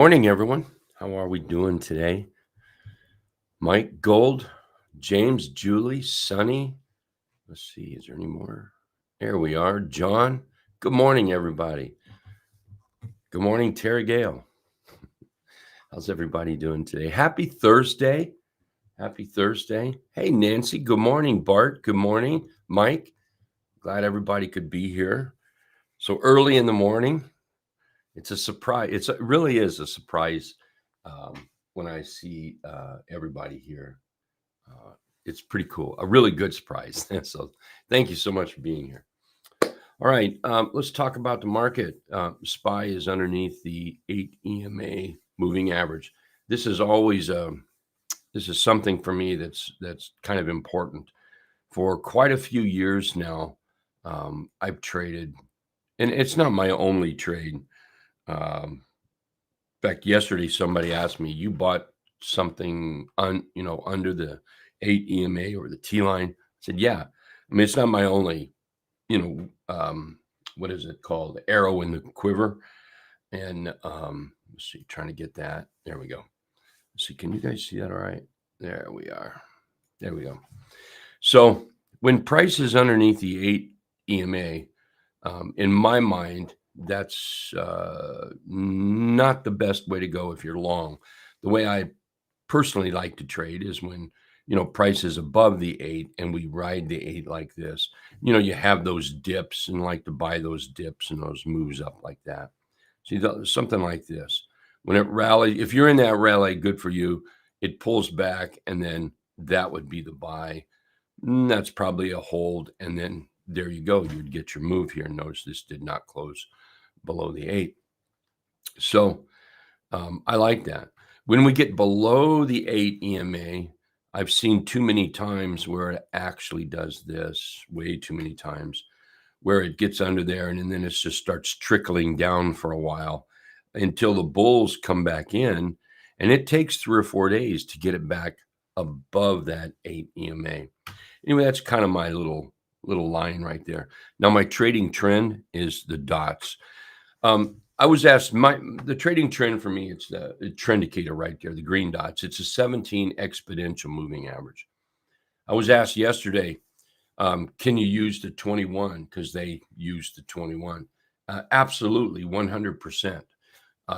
Morning, everyone. How are we doing today? Mike, Gold, James, Julie, Sunny. Let's see, is there any more? There we are. John. Good morning, everybody. Good morning, Terry Gale. How's everybody doing today? Happy Thursday. Happy Thursday. Hey, Nancy. Good morning, Bart. Good morning, Mike. Glad everybody could be here. So early in the morning. It's a surprise. It really is a surprise when I see everybody here. It's pretty cool. A really good surprise. So thank you so much for being here. All right, let's talk about the market. SPY is underneath the 8 EMA moving average. This is always this is something for me that's kind of important. For quite a few years now, I've traded, and it's not my only trade. In fact, yesterday somebody asked me, "You bought something under the 8 EMA or the T line?" I said, "Yeah." I mean, it's not my only, you know, what is it called? Arrow in the quiver. And let's see, trying to get that. There we go. Let's see, can you guys see that all right? There we are. There we go. So when price is underneath the 8 EMA, in my mind, that's not the best way to go if you're long. The way I personally like to trade is when price is above the 8 and we ride the 8 like this. You have those dips and like to buy those dips and those moves up like that. See, something like this. When it rallies, if you're in that rally, good for you. It pulls back and then that would be the buy. That's probably a hold, and then there you go. You'd get your move here. Notice this did not close below the 8. So I like that. When we get below the 8 EMA, I've seen too many times where it actually does this, way too many times, where it gets under there and then it just starts trickling down for a while until the bulls come back in. And it takes 3 or 4 days to get it back above that 8 EMA. Anyway, that's kind of my little line right there. Now, my trading trend is the dots. I was asked, the trading trend for me, it's the trend indicator right there, the green dots. It's a 17 exponential moving average. I was asked yesterday, can you use the 21? Because they used the 21. Absolutely, 100%.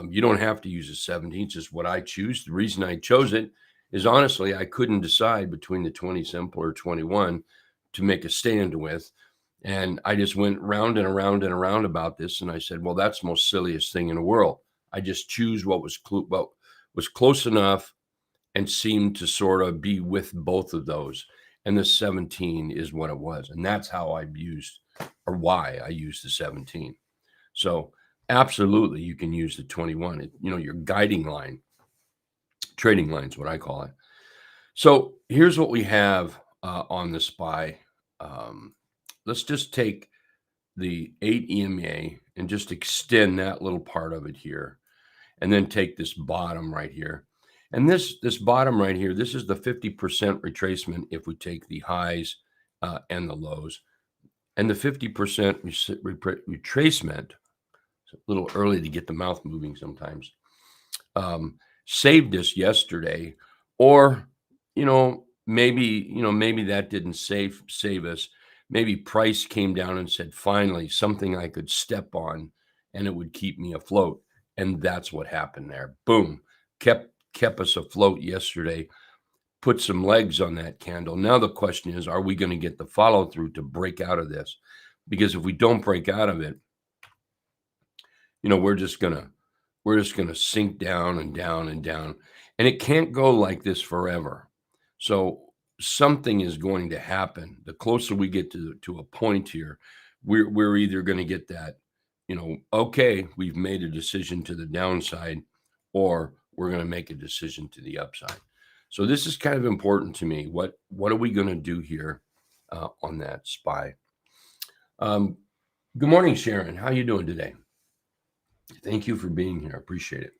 You don't have to use a 17. It's just what I choose. The reason I chose it is honestly, I couldn't decide between the 20 simple or 21 to make a stand with. And I just went round and around and around about this. And I said, well, that's the most silliest thing in the world. I just choose what was close enough and seemed to sort of be with both of those. And the 17 is what it was. And that's how I used, or why I used the 17. So absolutely, you can use the 21. Your guiding line, trading line is what I call it. So here's what we have on the SPY. Let's just take the 8 EMA and just extend that little part of it here. And then take this bottom right here. And this bottom right here, this is the 50% retracement if we take the highs and the lows. And the 50% retracement, it's a little early to get the mouth moving sometimes, saved us yesterday. Or, maybe that didn't save us. Maybe price came down and said, finally, something I could step on and it would keep me afloat. And that's what happened there. Boom. Kept us afloat yesterday. Put some legs on that candle. Now the question is, are we going to get the follow through to break out of this? Because if we don't break out of it, we're just gonna sink down and down and down. And it can't go like this forever. So something is going to happen. The closer we get to a point here, we're either going to get that, okay, we've made a decision to the downside, or we're going to make a decision to the upside. So this is kind of important to me. What are we going to do here on that SPY? Good morning, Sharon. How you doing today? Thank you for being here. I appreciate it.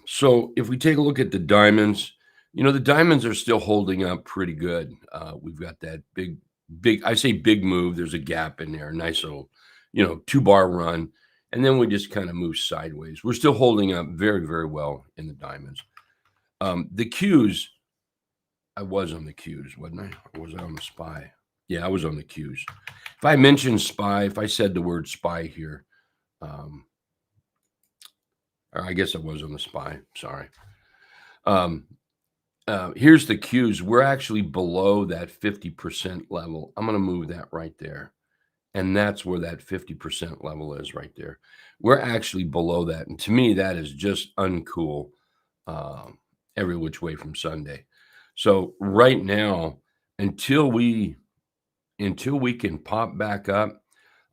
So if we take a look at the diamonds, the diamonds are still holding up pretty good. We've got that big, I say big move. There's a gap in there, a nice little, 2-bar run. And then we just kind of move sideways. We're still holding up very, very well in the diamonds. The Qs, I was on the Qs, wasn't I? Or was I on the SPY? Yeah, I was on the Qs. If I mentioned SPY, if I said the word SPY here, or I guess I was on the SPY. Sorry. Here's the Qs. We're actually below that 50% level. I'm going to move that right there. And that's where that 50% level is right there. We're actually below that. And to me, that is just uncool every which way from Sunday. So right now, until we can pop back up,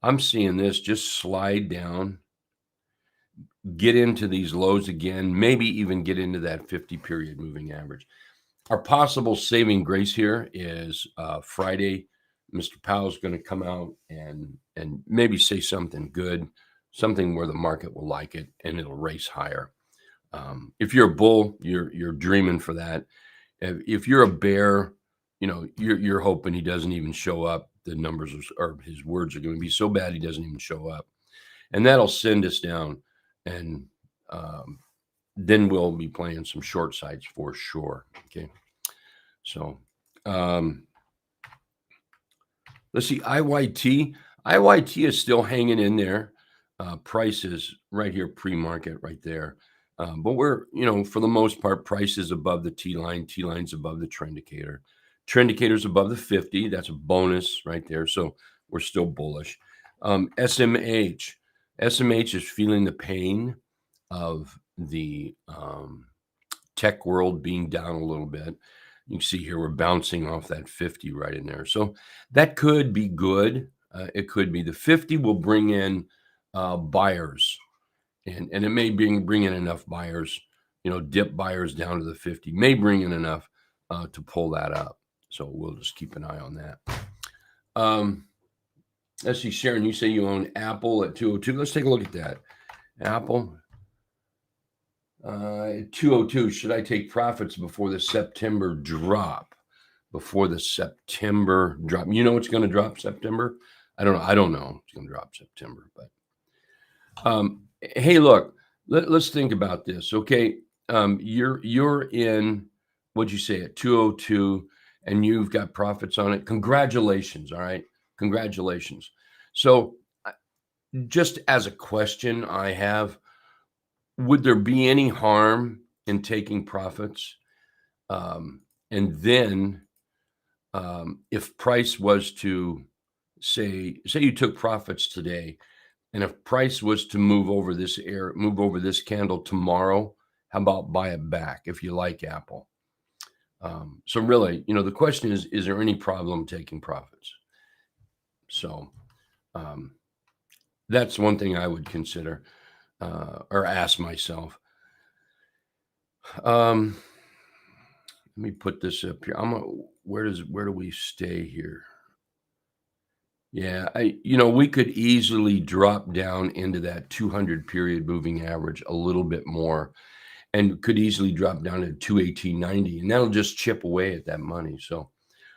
I'm seeing this just slide down, get into these lows again, maybe even get into that 50-period moving average. Our possible saving grace here is Friday. Mr. Powell's going to come out and maybe say something good, something where the market will like it and it'll race higher. If you're a bull, you're dreaming for that. If you're a bear, you're hoping he doesn't even show up. The numbers or his words are going to be so bad he doesn't even show up, and that'll send us down. And then we'll be playing some short sides for sure. Okay, so let's see. IYT is still hanging in there. Price is right here, pre-market right there. But we're, for the most part, price is above the T line. T line's above the trend indicator. Trend indicator's above the 50. That's a bonus right there. So we're still bullish. SMH is feeling the pain of the tech world being down a little bit. You can see here we're bouncing off that 50 right in there. So that could be good. It could be. The 50 will bring in buyers. And it may bring in enough buyers, dip buyers down to the 50, may bring in enough to pull that up. So we'll just keep an eye on that. Let's see, Sharon, you say you own Apple at 202. Let's take a look at that. Apple at 202. Should I take profits before the September drop? Before the September drop. You know what's going to drop September? I don't know. I don't know it's going to drop September, but hey, look, let's think about this. Okay. You're in, what'd you say, at 202 and you've got profits on it. Congratulations. All right. Congratulations. So just as a question I have, would there be any harm in taking profits? And then if price was to say you took profits today, and if price was to move over this candle tomorrow, how about buy it back if you like Apple? So really, the question is there any problem taking profits? So that's one thing I would consider or ask myself. Let me put this up here. Where do we stay here? Yeah, we could easily drop down into that 200-period moving average a little bit more, and could easily drop down to 218.90, and that'll just chip away at that money. So,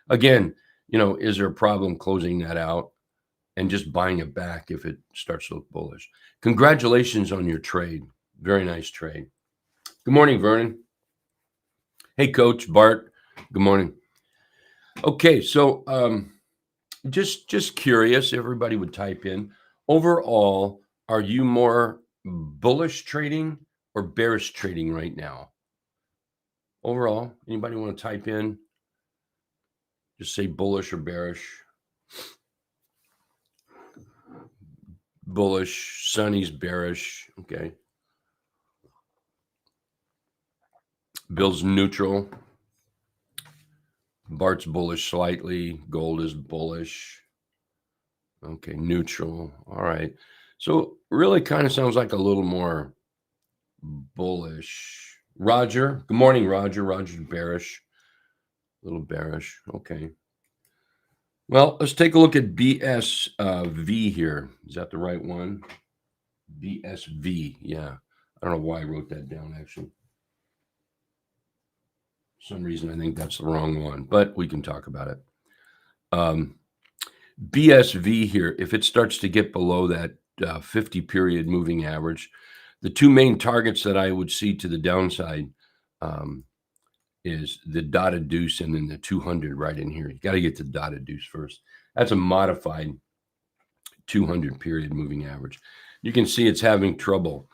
again, is there a problem closing that out and just buying it back if it starts to look bullish? Congratulations on your trade. Very nice trade. Good morning, Vernon. Hey, Coach Bart. Good morning. Okay, so just curious, everybody would type in, overall, are you more bullish trading or bearish trading right now? Overall, anybody want to type in? Just say bullish or bearish. Bullish, Sonny's bearish. Okay. Bill's neutral. Bart's bullish slightly. Gold is bullish. Okay, neutral. All right. So really kind of sounds like a little more bullish. Roger. Good morning, Roger. Roger's bearish. A little bearish. Okay. Well, let's take a look at BSV here. Is that the right one? BSV. Yeah. I don't know why I wrote that down, actually. For some reason, I think that's the wrong one, but we can talk about it. BSV here, if it starts to get below that 50 period moving average. The two main targets that I would see to the downside um, is the dotted deuce and then the 200 right in here. You got to get the dotted deuce first. That's a modified 200 period moving average. You can see it's having trouble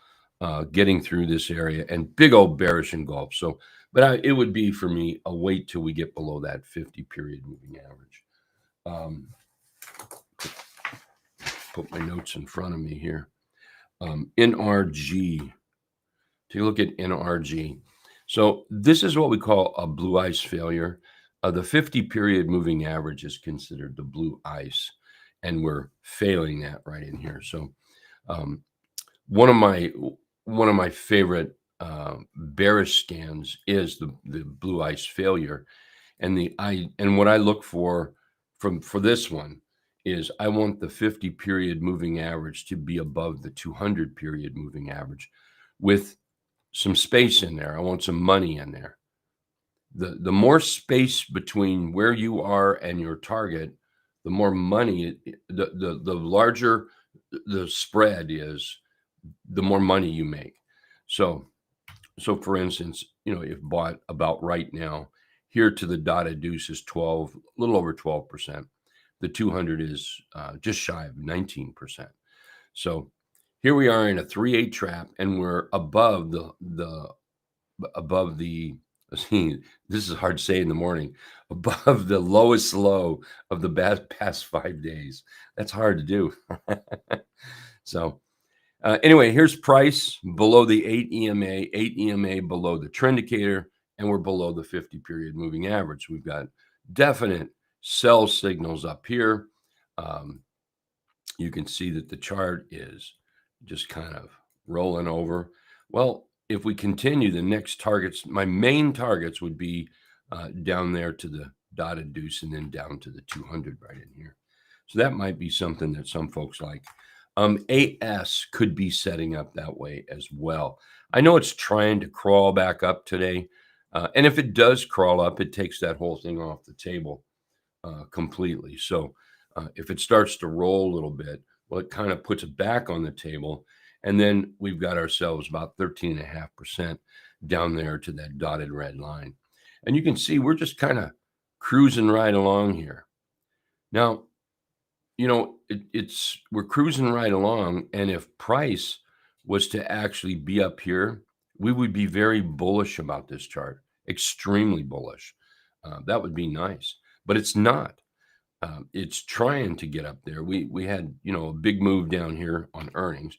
getting through this area and big old bearish engulf. So, but it would be for me a wait till we get below that 50 period moving average. Put my notes in front of me here. NRG. Take a look at NRG. So this is what we call a blue ice failure. The 50 period moving average is considered the blue ice, and we're failing that right in here. So one of my favorite bearish scans is the blue ice failure, and what I look for this one is I want the 50 period moving average to be above the 200 period moving average with some space in there. I want some money in there. The more space between where you are and your target, the more money, the larger the spread is, the more money you make. So for instance, if bought about right now, here to the dotted deuce is 12, a little over 12%. The 200 is just shy of 19%. So here we are in a 3-8 trap, and we're above the this is hard to say in the morning, above the lowest low of the past 5 days. That's hard to do. So anyway, here's price below the 8 EMA below the trend indicator, and we're below the 50 period moving average. We've got definite sell signals up here. You can see that the chart is just kind of rolling over. Well, if we continue, the next targets, my main targets would be down there to the dotted deuce and then down to the 200 right in here. So that might be something that some folks like. AS could be setting up that way as well. I know it's trying to crawl back up today. And if it does crawl up, it takes that whole thing off the table completely. So if it starts to roll a little bit, well, it kind of puts it back on the table. And then we've got ourselves about 13.5% down there to that dotted red line. And you can see we're just kind of cruising right along here. Now, we're cruising right along. And if price was to actually be up here, we would be very bullish about this chart, extremely bullish. That would be nice, but it's not. It's trying to get up there. We had, a big move down here on earnings,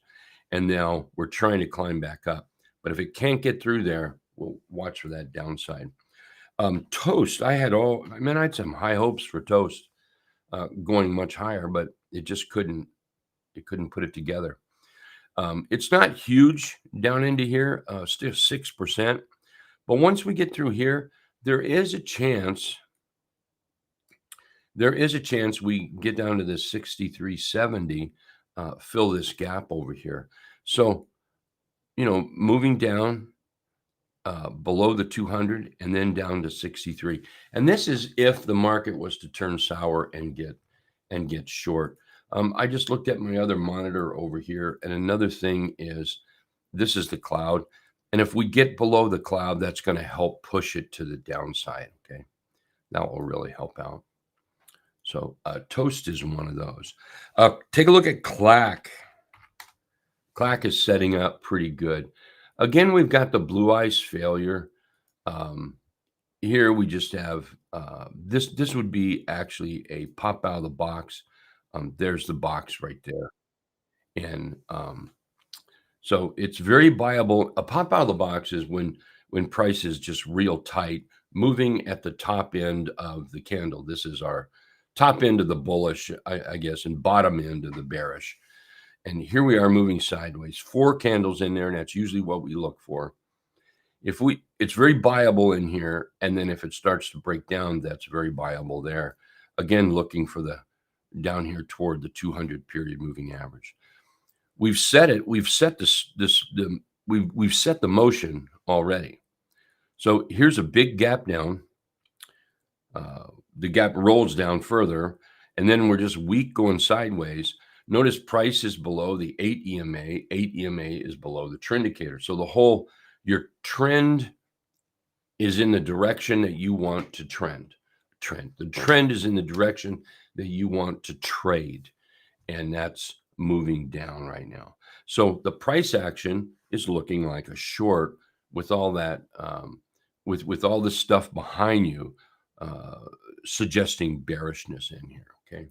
and now we're trying to climb back up. But if it can't get through there, we'll watch for that downside. Toast, I had some high hopes for Toast going much higher, but it just couldn't put it together. It's not huge down into here, still 6%. But once we get through here, there is a chance we get down to this 63.70, fill this gap over here. So, moving down below the 200 and then down to 63. And this is if the market was to turn sour and get short. I just looked at my other monitor over here, and another thing is this is the cloud. And if we get below the cloud, that's going to help push it to the downside. Okay, that will really help out. So Toast is one of those. Take a look at CLAC. CLAC is setting up pretty good. Again, we've got the blue ice failure. Here we just have this would be actually a pop out of the box. There's the box right there. And so it's very viable. A pop out of the box is when price is just real tight, moving at the top end of the candle. This is our top end of the bullish, I guess, and bottom end of the bearish. And here we are moving sideways, 4 candles in there, and that's usually what we look for. It's very viable in here, and then if it starts to break down, that's very viable there. Again, looking for the down here toward the 200 period moving average. We've set it. We've set we've set the motion already. So here's a big gap down. The gap rolls down further, and then we're just weak going sideways. Notice price is below the 8 EMA. 8 EMA is below the trend indicator. So your trend is in the direction that you want to trend. The trend is in the direction that you want to trade, and that's moving down right now. So the price action is looking like a short with all that, with all the stuff behind you, suggesting bearishness in here. Okay.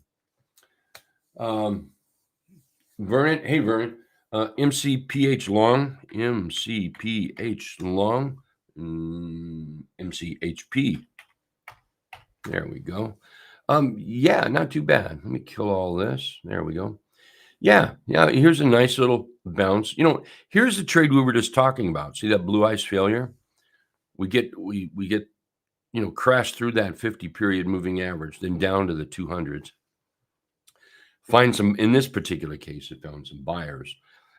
Vernon, hey Vernon, MCPH long, MCHP. There we go. Yeah, not too bad. Let me kill all this. There we go. Yeah. Here's a nice little bounce. Here's the trade we were just talking about. See that blue ice failure? We get crash through that 50 period moving average, then down to the 200s. Find some, in this particular case, it found some buyers,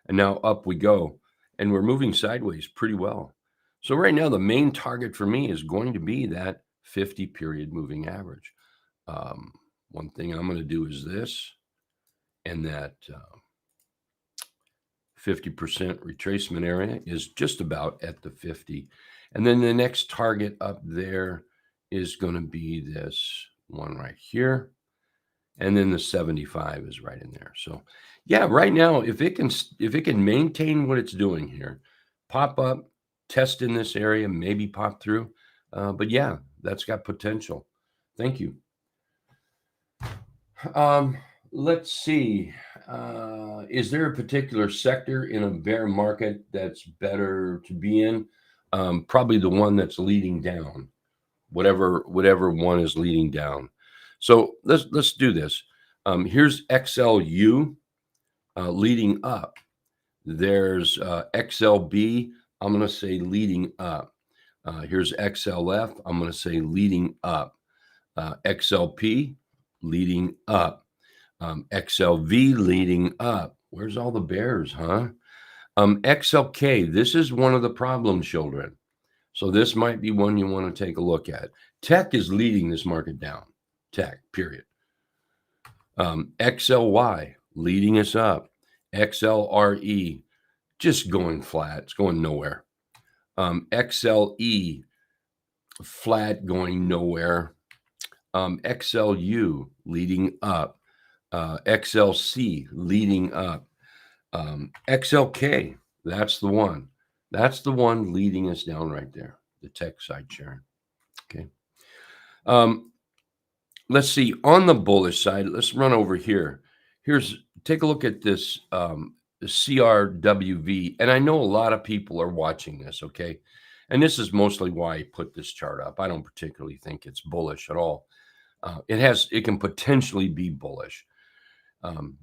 and now up we go, and we're moving sideways pretty well. So right now, the main target for me is going to be that 50 period moving average. One thing I'm going to do is this, and that 50% retracement area is just about at the 50. And then the next target up there is going to be this one right here. And then the 75 is right in there. So yeah, right now, if it can maintain what it's doing here, pop up, test in this area, maybe pop through. But yeah, that's got potential. Thank you. Let's see. Is there a particular sector in a bear market that's better to be in? Probably the one that's leading down, whatever one is leading down. So let's do this. Here's XLU leading up. There's XLB. I'm going to say leading up. Here's XLF. I'm going to say leading up. XLP leading up. XLV leading up. Where's all the bears, huh? XLK. This is one of the problem children. So this might be one you want to take a look at. Tech is leading this market down. Tech, period. XLY leading us up. XLRE just going flat. It's going nowhere. XLE flat, going nowhere. XLU leading up. XLC leading up. XLK, that's the one. That's the one leading us down right there, the tech side, Sharon. Okay. Let's see, on the bullish side, let's run over here. Take a look at this CRWV. And I know a lot of people are watching this, okay? And this is mostly why I put this chart up. I don't particularly think it's bullish at all. It can potentially be bullish.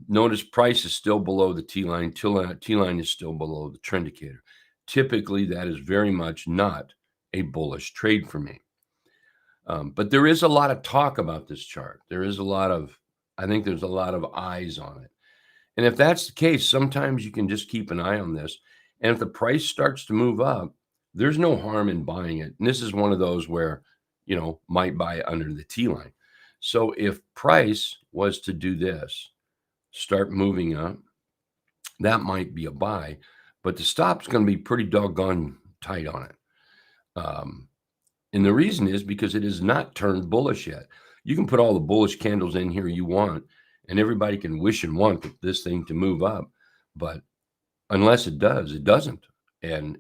Notice price is still below the T-line. T-line is still below the trend indicator. Typically, that is very much not a bullish trade for me. But there is a lot of talk about this chart. I think there's a lot of eyes on it. And if that's the case, sometimes you can just keep an eye on this. And if the price starts to move up, there's no harm in buying it. And this is one of those where, might buy under the T-line. So if price was to do this, start moving up, that might be a buy, but the stop's going to be pretty doggone tight on it. And the reason is because it has not turned bullish yet. You can put all the bullish candles in here you want, and everybody can wish and want this thing to move up. But unless it does, it doesn't. And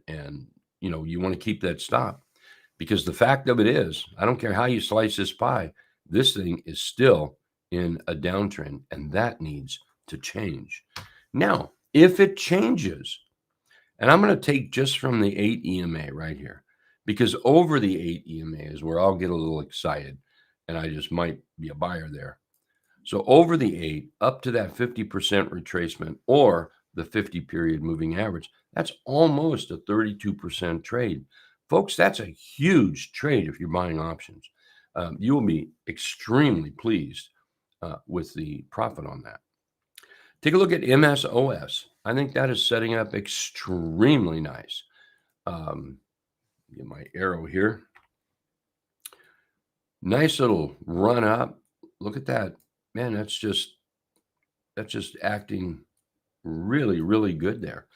you want to keep that stop, because the fact of it is, I don't care how you slice this pie, this thing is still in a downtrend, and that needs to change. Now, if it changes, and I'm going to take just from the 8 EMA right here, because over the 8 EMA is where I'll get a little excited, and I just might be a buyer there. So over the 8, up to that 50% retracement or the 50 period moving average, that's almost a 32% trade. Folks, that's a huge trade if you're buying options. You will be extremely pleased with the profit on that. Take a look at MSOS. I think that is setting up extremely nice. Get my arrow here. Nice little run up. Look at that. Man, that's just just acting really, really good there.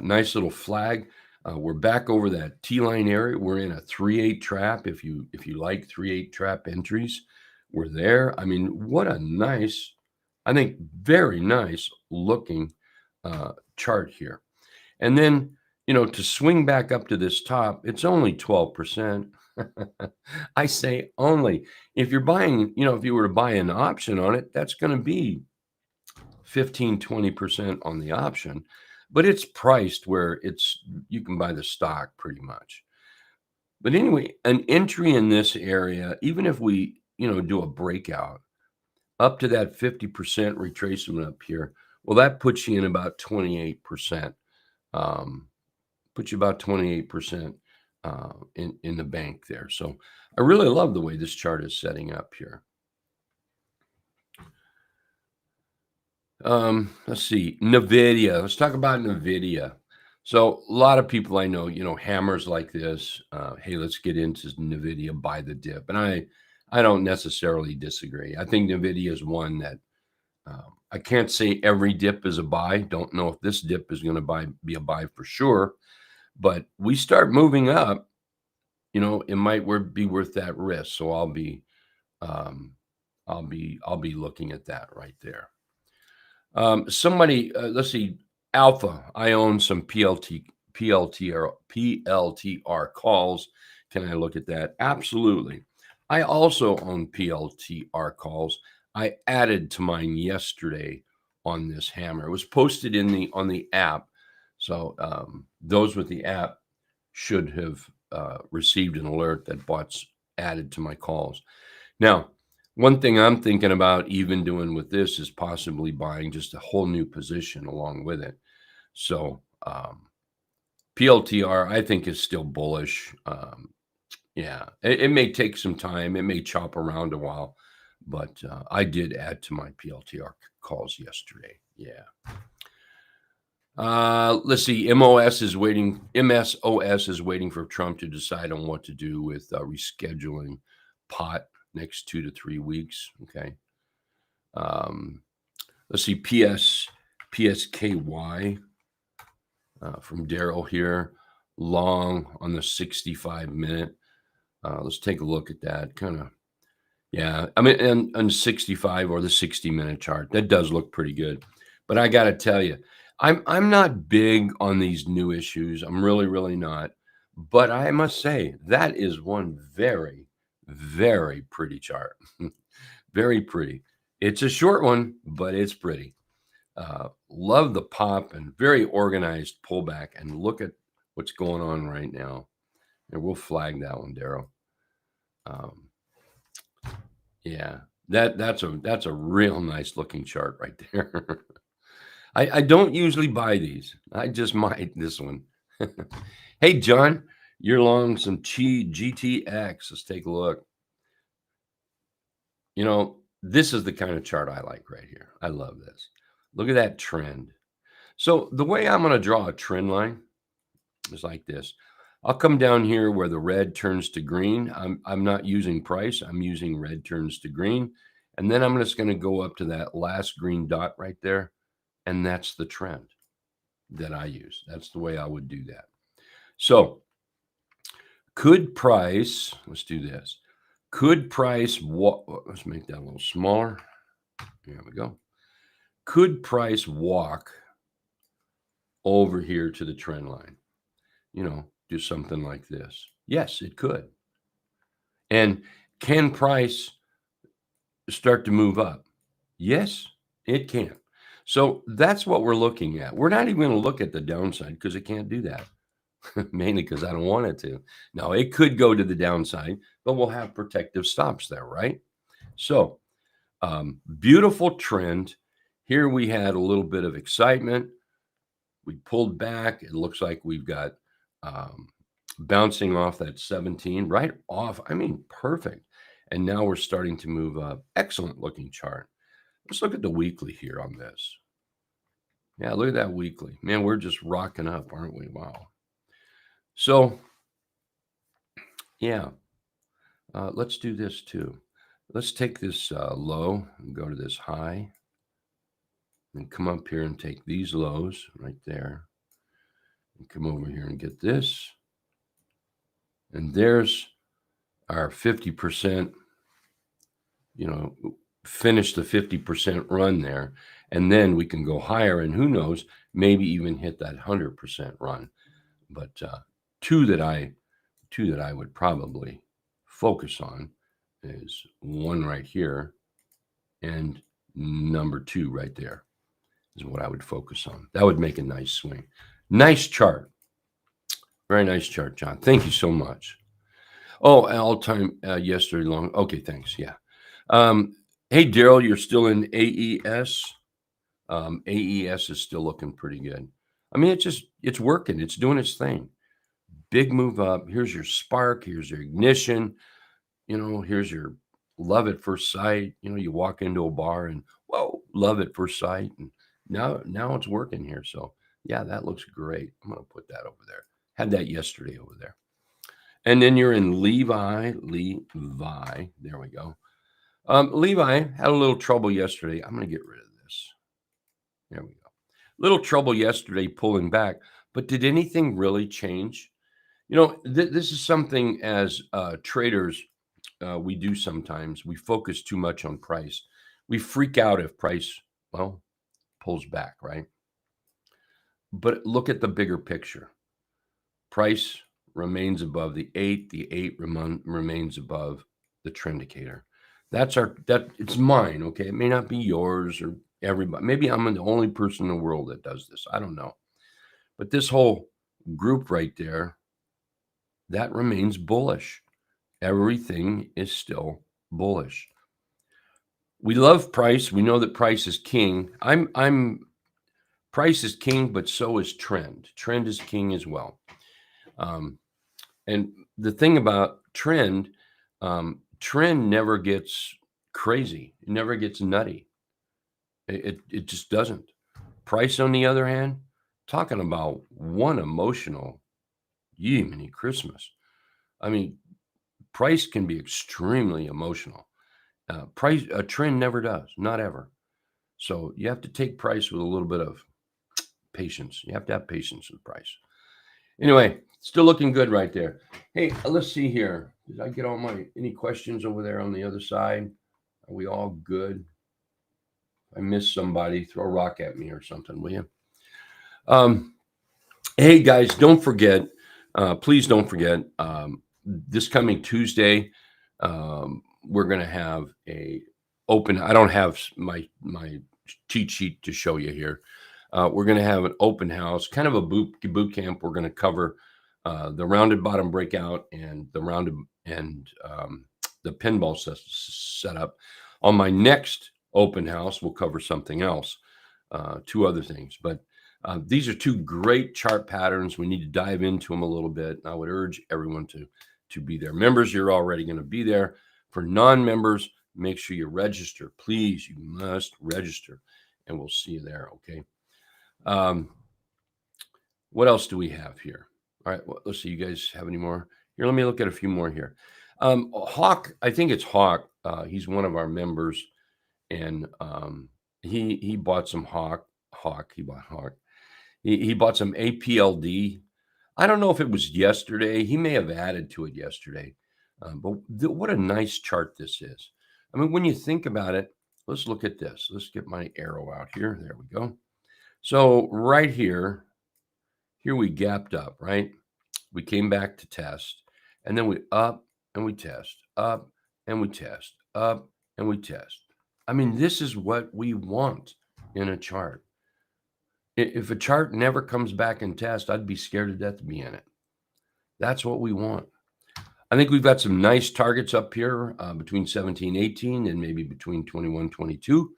Nice little flag. We're back over that T-line area. We're in a 3/8 trap. If you like 3/8 trap entries, we're there. I mean, what a nice, I think, very nice looking chart here. And then, to swing back up to this top, it's only 12%. I say only. If you're buying, if you were to buy an option on it, that's going to be 15, 20% on the option, but it's priced where you can buy the stock pretty much. But anyway, an entry in this area, even if we, do a breakout up to that 50% retracement up here, well, that puts you in about 28%. Puts you about 28% in the bank there. So I really love the way this chart is setting up here. Let's see, NVIDIA. Let's talk about NVIDIA. So a lot of people I know, hammers like this. Hey, let's get into NVIDIA, buy the dip. And I don't necessarily disagree. I think NVIDIA is one that I can't say every dip is a buy. Don't know if this dip is going to be a buy for sure. But we start moving up, it might be worth that risk. So I'll be looking at that right there. Let's see, Alpha. I own some PLTR calls. Can I look at that? Absolutely. I also own PLTR calls. I added to mine yesterday on this hammer. It was posted on the app. So those with the app should have received an alert that bots added to my calls. Now, one thing I'm thinking about even doing with this is possibly buying just a whole new position along with it. So PLTR, I think, is still bullish. Yeah, it may take some time. It may chop around a while, but I did add to my PLTR calls yesterday. Yeah. Let's see. MSOS is waiting for Trump to decide on what to do with rescheduling pot next 2 to 3 weeks. Okay. Let's see. PSKY from Daryl here, long on the 65-minute. Let's take a look at that. Kind of, yeah. I mean, on 65 or the 60-minute chart, that does look pretty good. But I got to tell you, I'm not big on these new issues. I'm really, really not. But I must say that is one very, very pretty chart. Very pretty. It's a short one, but it's pretty. Love the pop and very organized pullback. And look at what's going on right now. And we'll flag that one, Daryl. Yeah, that's a real nice looking chart right there. I don't usually buy these. I just might this one. Hey, John, you're long some GTX. Let's take a look. This is the kind of chart I like right here. I love this. Look at that trend. So the way I'm going to draw a trend line is like this. I'll come down here where the red turns to green. I'm not using price. I'm using red turns to green. And then I'm just going to go up to that last green dot right there. And that's the trend that I use. That's the way I would do that. So could price, let's do this. Could price, let's make that a little smaller. There we go. Could price walk over here to the trend line? Do something like this. Yes, it could. And can price start to move up? Yes, it can. So that's what we're looking at. We're not even going to look at the downside because it can't do that. Mainly because I don't want it to. Now, it could go to the downside, but we'll have protective stops there, right? So beautiful trend. Here we had a little bit of excitement. We pulled back. It looks like we've got bouncing off that 17 right off. I mean, perfect. And now we're starting to move up. Excellent looking chart. Let's look at the weekly here on this. Yeah, look at that weekly. Man, we're just rocking up, aren't we? Wow. So, yeah, let's do this too. Let's take this low and go to this high. and come up here and take these lows right there and come over here and get this. And there's our 50%, finish the 50% run there. And then we can go higher, and who knows, maybe even hit that 100% run. But two that I would probably focus on is one right here, and number 2 right there is what I would focus on. That would make a nice swing. Nice chart. Very nice chart, John. Thank you so much. Oh, all time yesterday long. Okay, thanks. Yeah. Hey, Daryl, you're still in AES. AES is still looking pretty good. I mean, it's working. It's doing its thing. Big move up. Here's your spark. Here's your ignition. Here's your love at first sight. You walk into a bar and whoa, love at first sight. And now it's working here. So yeah, that looks great. I'm going to put that over there. Had that yesterday over there. And then you're in Levi. There we go. Levi had a little trouble yesterday. I'm going to get rid of this. There we go. Little trouble yesterday pulling back. But did anything really change? This is something as traders we do sometimes. We focus too much on price. We freak out if price, pulls back, right? But look at the bigger picture. Price remains above the 8. The 8 remains above the trend indicator. It's mine, okay? It may not be yours or everybody. Maybe I'm the only person in the world that does this. I don't know. But this whole group right there, that remains bullish. Everything is still bullish. We love price. We know that price is king. Price is king, but so is trend. Trend is king as well. And the thing about trend never gets crazy. It never gets nutty. It just doesn't. Price, on the other hand, talking about one emotional Yemeni Christmas. I mean, price can be extremely emotional. A trend never does, not ever. So you have to take price with a little bit of patience. You have to have patience with price. Anyway, still looking good right there. Hey, let's see here. Did I get any questions over there on the other side? Are we all good? If I missed somebody, throw a rock at me or something, will you? Hey guys, don't forget, please don't forget, this coming Tuesday, we're going to have a open. I don't have my cheat sheet to show you here. We're going to have an open house, kind of a boot camp. We're going to cover the rounded bottom breakout and the rounded and the pinball setup. On my next open house, we'll cover something else, 2 other things. But these are 2 great chart patterns. We need to dive into them a little bit. I would urge everyone to be there. Members, you're already going to be there. For non-members, make sure you register. Please, you must register, and we'll see you there, okay? What else do we have here? All right, well, let's see. You guys have any more? Here, let me look at a few more here. Hawk, I think it's Hawk. He's one of our members, and he bought some Hawk. He bought Hawk. He bought some APLD. I don't know if it was yesterday. He may have added to it yesterday. But what a nice chart this is. I mean, when you think about it, let's look at this. Let's get my arrow out here. There we go. So right here we gapped up, right? We came back to test, and then we up and we test, up and we test, up and we test. I mean, this is what we want in a chart. If a chart never comes back and test, I'd be scared to death to be in it. That's what we want. I think we've got some nice targets up here between 17, 18, and maybe between 21, 22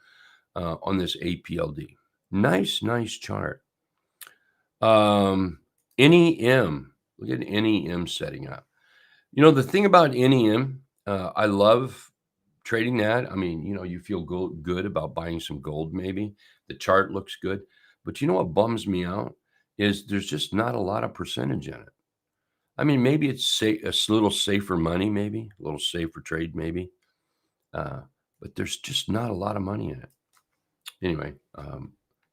on this APLD. Nice chart. NEM. Look at NEM setting up. The thing about NEM, I love trading that. I mean, you feel good about buying some gold maybe. The chart looks good. But what bums me out is there's just not a lot of percentage in it. I mean, maybe it's a little safer money, maybe a little safer trade, but there's just not a lot of money in it. Anyway,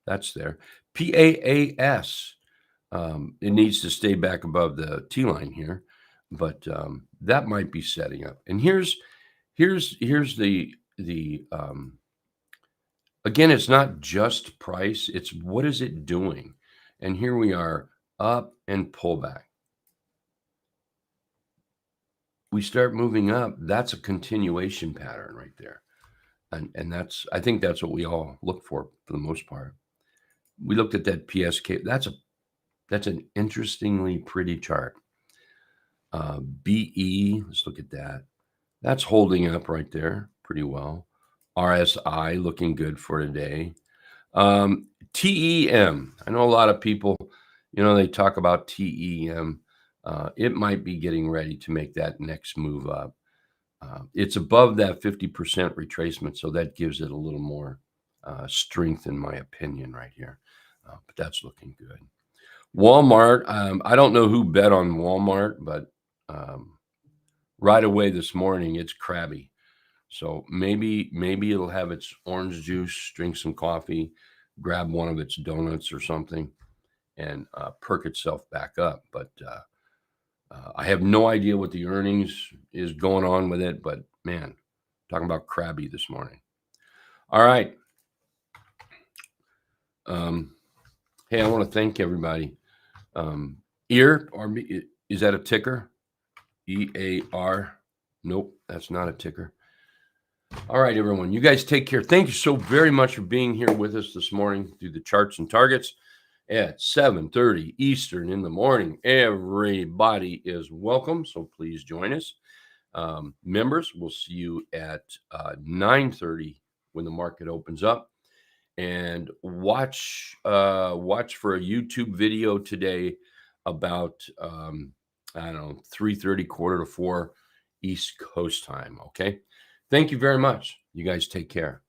That's there. PAAS. It needs to stay back above the T line here, but that might be setting up. And here's the again, it's not just price, it's what is it doing? And here we are, up and pullback. We start moving up, that's a continuation pattern right there. And that's, I think that's what we all look for the most part. We looked at that PSK. That's an interestingly pretty chart. BE, let's look at that. That's holding up right there pretty well. RSI looking good for today. TEM, I know a lot of people, they talk about TEM. It might be getting ready to make that next move up. It's above that 50% retracement, so that gives it a little more strength, in my opinion, right here. But that's looking good. Walmart, I don't know who bet on Walmart, but right away this morning, it's crabby. So maybe it'll have its orange juice, drink some coffee, grab one of its donuts or something, and perk itself back up. But I have no idea what the earnings is going on with it. But man, talking about crabby this morning. All right. Hey, I want to thank everybody. EAR, or is that a ticker? EAR. Nope, that's not a ticker. All right, everyone. You guys take care. Thank you so very much for being here with us this morning through the charts and targets at 7:30 Eastern in the morning. Everybody is welcome, so please join us. Members, we'll see you at 9:30 when the market opens up. And watch for a YouTube video today about 3:30, 3:45 East Coast time. Okay. Thank you very much. You guys take care.